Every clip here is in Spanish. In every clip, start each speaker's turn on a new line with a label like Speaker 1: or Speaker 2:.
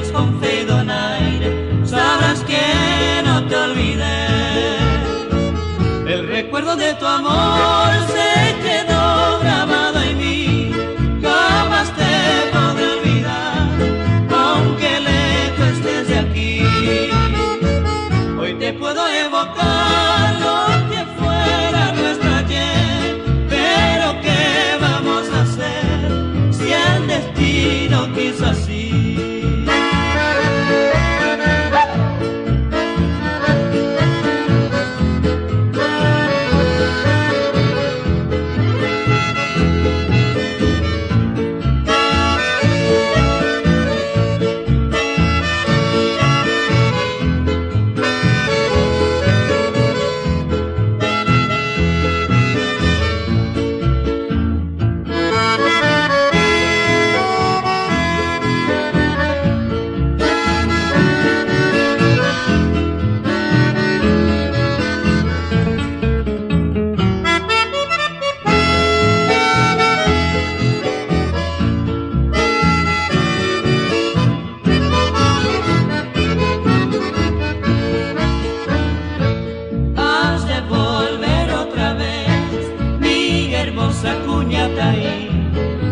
Speaker 1: besos con fe y donaire, sabrás que no te olvidé. El recuerdo de tu amor se quedó grabado en mí, jamás te podré olvidar, aunque lejos estés de aquí. Hoy te puedo evocar lo que fuera nuestro ayer, pero ¿qué vamos a hacer si el destino quiso así?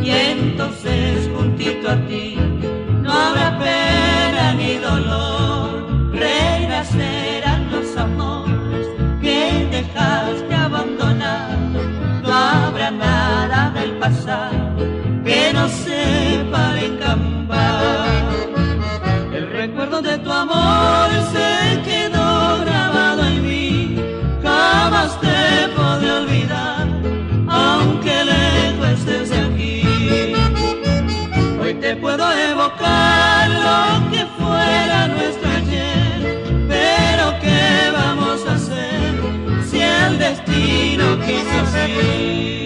Speaker 1: Y entonces juntito a ti no habrá pena ni dolor, reinas serán los amores que dejaste abandonados, no habrá nada del pasado que no sepa encambar. El recuerdo de tu amor se quedó grabado en mí, jamás te podré olvidar, aunque lejos estés de aquí. Hoy te puedo evocar lo que fuera nuestro ayer, pero ¿qué vamos a hacer si el destino quiso así?